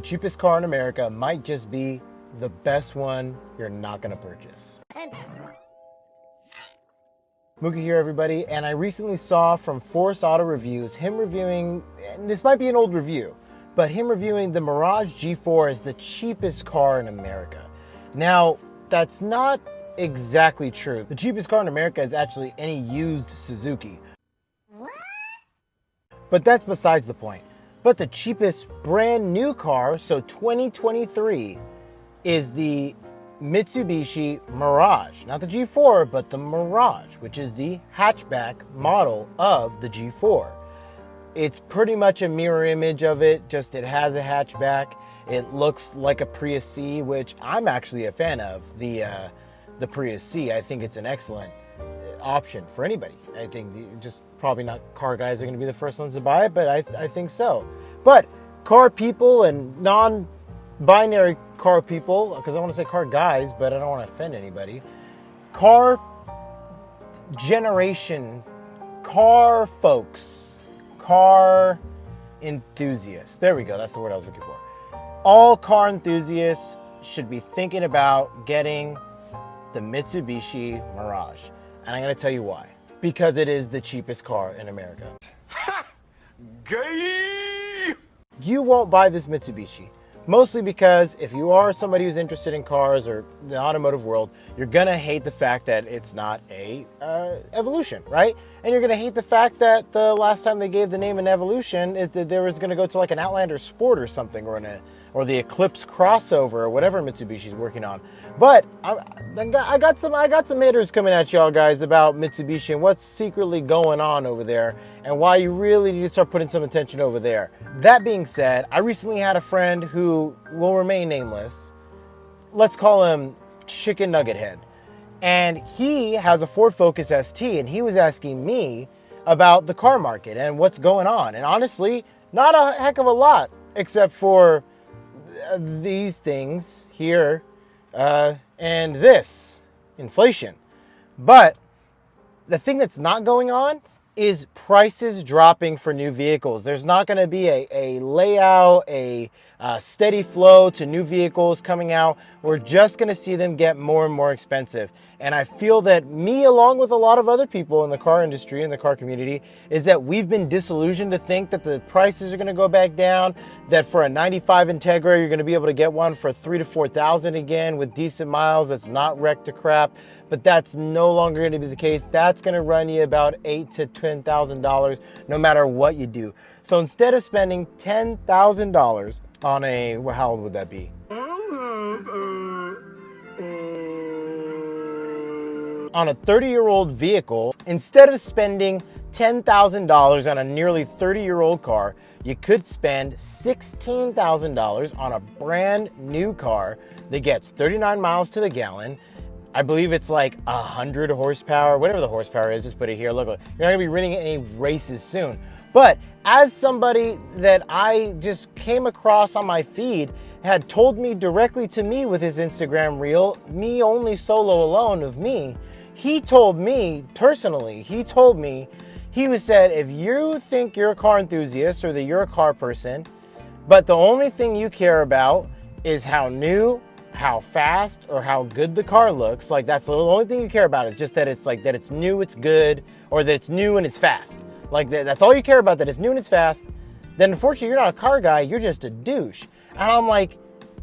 cheapest car in America might just be the best one you're not gonna purchase. Mookie here, everybody, and I recently saw from Forest Auto Reviews him reviewing, and this might be an old review, but him reviewing the Mirage G4 as the cheapest car in America. Now, that's not exactly true. The cheapest car in America is actually any used Suzuki. But that's besides the point. But the cheapest brand new car, so 2023, is the Mitsubishi Mirage. Not the G4, but the Mirage, which is the hatchback model of the G4. It's pretty much a mirror image of it, just it has a hatchback. It looks like a Prius C, which I'm actually a fan of, the Prius C. I think it's an excellent option for anybody. I think just probably not car guys are going to be the first ones to buy it, but I think so. But car people and non-binary car people, because I want to say car guys, but I don't want to offend anybody. Car generation, car folks, car enthusiasts. There we go. That's the word I was looking for. All car enthusiasts should be thinking about getting the Mitsubishi Mirage. And I'm going to tell you why. Because it is the cheapest car in America. Ha! Gay! You won't buy this Mitsubishi. Mostly because if you are somebody who's interested in cars or the automotive world, you're going to hate the fact that it's not a Evolution, right? And you're going to hate the fact that the last time they gave the name an Evolution, there was going to go to like an Outlander Sport or something, or the Eclipse crossover or whatever Mitsubishi's working on. But I got some haters coming at y'all guys about Mitsubishi and what's secretly going on over there and why you really need to start putting some attention over there. That being said, I recently had a friend who will remain nameless. Let's call him Chicken Nugget Head. And he has a Ford Focus ST, and he was asking me about the car market and what's going on. And honestly, not a heck of a lot, except for these things here and this, inflation. But the thing that's not going on is prices dropping for new vehicles. There's not going to be a layout, a steady flow to new vehicles coming out. We're just going to see them get more and more expensive. And I feel that me, along with a lot of other people in the car industry, in the car community, is that we've been disillusioned to think that the prices are going to go back down, that for a 95 Integra, you're going to be able to get one for $3,000 to $4,000 again with decent miles that's not wrecked to crap. But that's no longer going to be the case. That's going to run you about $8,000 to $10,000 no matter what you do. So instead of spending $10,000 on a, well, how old would that be? On a 30-year-old vehicle, instead of spending $10,000 on a nearly 30-year-old car, you could spend $16,000 on a brand new car that gets 39 miles to the gallon. I believe it's like 100 horsepower, whatever the horsepower is, just put it here. Look, you're not gonna be running any races soon. But as somebody that I just came across on my feed had told me directly to me with his Instagram reel, me only solo alone of me, he told me personally, he said, if you think you're a car enthusiast or that you're a car person, but the only thing you care about is how new, how fast, or how good the car looks, like that's the only thing you care about, is just that it's like that it's new, it's good, or that it's new and it's fast. Like that's all you care about, that it's new and it's fast. Then unfortunately you're not a car guy, you're just a douche. And I'm like,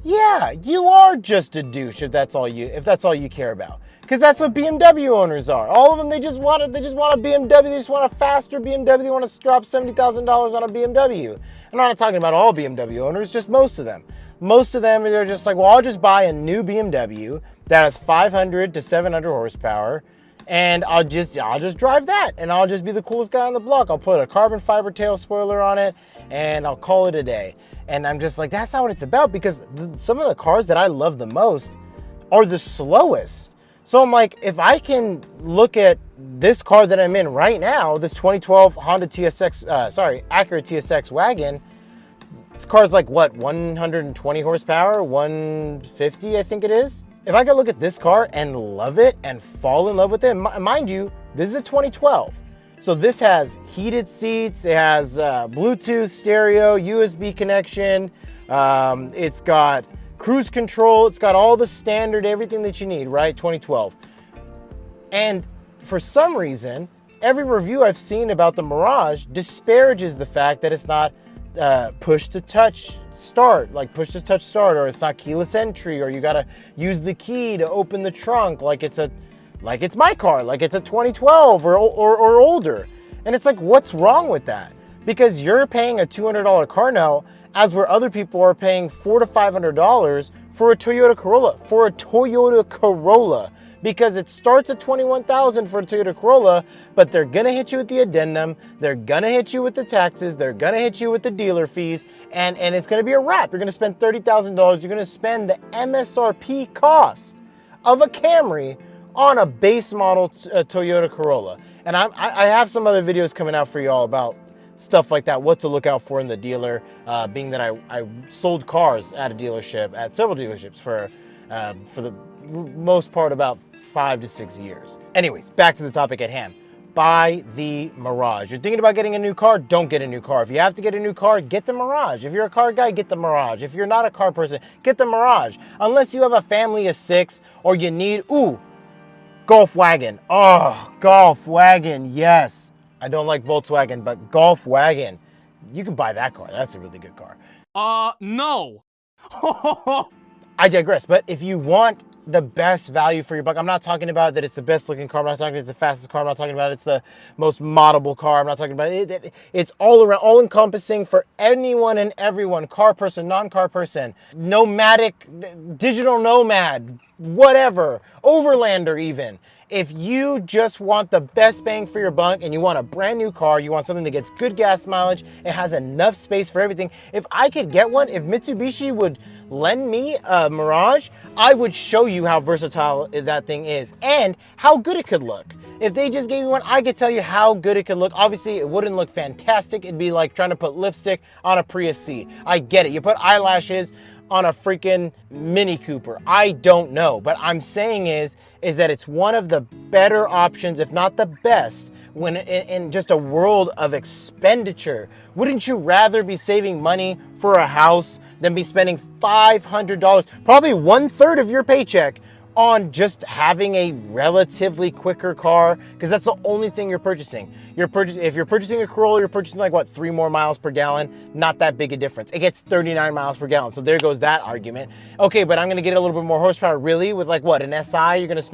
yeah, you are just a douche if that's all you care about. Because that's what BMW owners are. All of them, they just want a BMW, they just want a faster BMW, they want to drop $70,000 on a BMW. I'm not talking about all BMW owners, just most of them. Most of them, they're just like, well, I'll just buy a new BMW that has 500 to 700 horsepower, and I'll just drive that, and I'll just be the coolest guy on the block. I'll put a carbon fiber tail spoiler on it, and I'll call it a day. And I'm just like, that's not what it's about, because some of the cars that I love the most are the slowest. So I'm like, if I can look at this car that I'm in right now, this 2012 Acura TSX wagon, this car's like what, 120 horsepower, 150, I think it is. If I could look at this car and love it and fall in love with it, mind you, this is a 2012. So this has heated seats, it has Bluetooth stereo, USB connection, It's got cruise control. It's got all the standard, everything that you need, right? 2012. And for some reason, every review I've seen about the Mirage disparages the fact that it's not push to touch start, like push to touch start, or it's not keyless entry, or you gotta use the key to open the trunk like it's my car, like it's a 2012 or older. And it's like, what's wrong with that? Because you're paying a $200 car now, as where other people are paying $400 to $500 for a Toyota Corolla. Because it starts at $21,000 for a Toyota Corolla, but they're gonna hit you with the addendum, they're gonna hit you with the taxes, they're gonna hit you with the dealer fees, and it's gonna be a wrap. You're gonna spend $30,000, you're gonna spend the MSRP cost of a Camry on a base model Toyota Corolla. And I have some other videos coming out for y'all about stuff like that, what to look out for in the dealer, being that I sold cars at a dealership, at several dealerships for the most part about 5 to 6 years. Anyways, back to the topic at hand. Buy the Mirage. You're thinking about getting a new car, don't get a new car. If you have to get a new car, get the Mirage. If you're a car guy, get the Mirage. If you're not a car person, get the Mirage. Unless you have a family of 6 or you need, Golf wagon. Oh, Golf wagon, yes. I don't like Volkswagen, but Golf wagon. You can buy that car. That's a really good car. No. I digress, but if you want the best value for your buck, I'm not talking about that it's the best looking car, I'm not talking it's the fastest car, I'm not talking about it's the most moddable car, I'm not talking about it. It's all around, all encompassing for anyone and everyone, car person, non-car person, nomadic, digital nomad, whatever, overlander even. If you just want the best bang for your buck and you want a brand new car, you want something that gets good gas mileage, it has enough space for everything. If I could get one, if Mitsubishi would lend me a Mirage, I would show you how versatile that thing is and how good it could look. If they just gave me one, I could tell you how good it could look. Obviously, it wouldn't look fantastic. It'd be like trying to put lipstick on a Prius C. I get it. You put eyelashes on a freaking Mini Cooper. I don't know, but I'm saying is that it's one of the better options, if not the best, when in just a world of expenditure. Wouldn't you rather be saving money for a house than be spending $500, probably 1/3 of your paycheck, on just having a relatively quicker car? Because that's the only thing you're purchasing. If you're purchasing a Corolla, you're purchasing like what, 3 more miles per gallon? Not that big a difference. It gets 39 miles per gallon. So there goes that argument. Okay, but I'm gonna get a little bit more horsepower. Really? With like what, an SI? You're gonna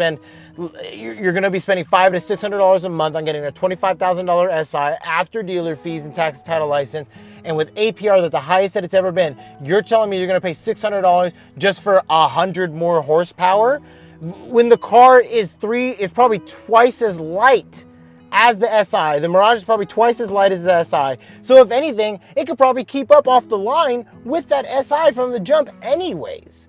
be spending $500 to $600 a month on getting a $25,000 SI after dealer fees and tax and title license. And with APR that's the highest that it's ever been, you're telling me you're gonna pay $600 just for 100 more horsepower? When the car is probably twice as light as the SI. The Mirage is probably twice as light as the SI. So if anything, it could probably keep up off the line with that SI from the jump anyways.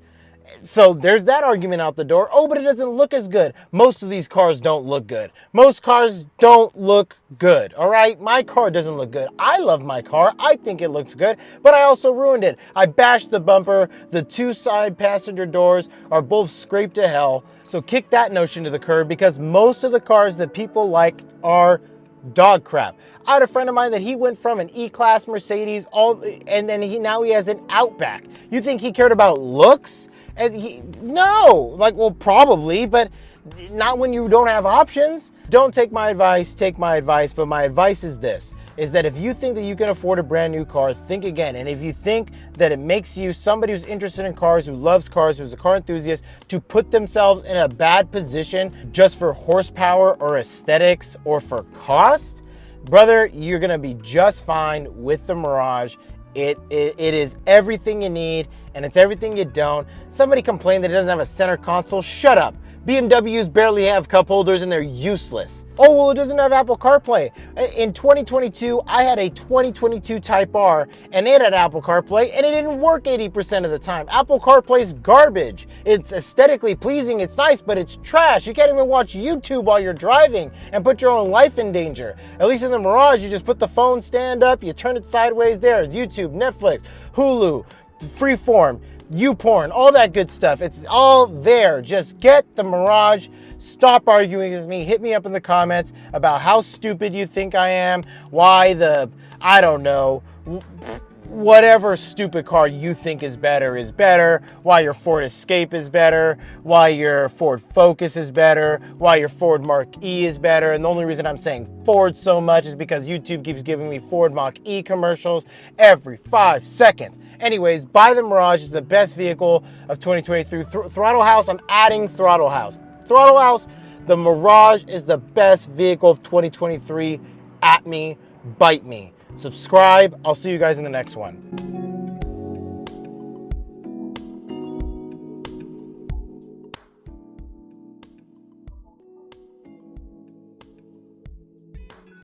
So there's that argument out the door. Oh, but it doesn't look as good. Most of these cars don't look good. Most cars don't look good, all right? My car doesn't look good. I love my car. I think it looks good, but I also ruined it. I bashed the bumper. The 2 side passenger doors are both scraped to hell. So kick that notion to the curb, because most of the cars that people like are dog crap. I had a friend of mine that he went from an E-Class Mercedes, and then now he has an Outback. You think he cared about looks? No, like, well, probably, but not when you don't have options. Don't take my advice, but my advice is this, is that if you think that you can afford a brand new car, think again. And if you think that it makes you somebody who's interested in cars, who loves cars, who's a car enthusiast, to put themselves in a bad position just for horsepower or aesthetics or for cost, brother, you're gonna be just fine with the Mirage. It is everything you need, and it's everything you don't. Somebody complained that it doesn't have a center console. Shut up. BMWs barely have cup holders and they're useless. Oh, well, it doesn't have Apple CarPlay. In 2022, I had a 2022 Type R and it had Apple CarPlay and it didn't work 80% of the time. Apple CarPlay's garbage. It's aesthetically pleasing, it's nice, but it's trash. You can't even watch YouTube while you're driving and put your own life in danger. At least in the Mirage, you just put the phone stand up, you turn it sideways, there's YouTube, Netflix, Hulu, Freeform, YouPorn, all that good stuff. It's all there. Just get the Mirage. Stop arguing with me. Hit me up in the comments about how stupid you think I am. Why I don't know, whatever stupid car you think is better, why your Ford Escape is better, why your Ford Focus is better, why your Ford Mach-E is better. And the only reason I'm saying Ford so much is because YouTube keeps giving me Ford Mach-E commercials every 5 seconds. Anyways, buy the Mirage. It's the best vehicle of 2023. Throttle House, I'm adding Throttle House. Throttle House, the Mirage is the best vehicle of 2023. At me, bite me. Subscribe. I'll see you guys in the next one.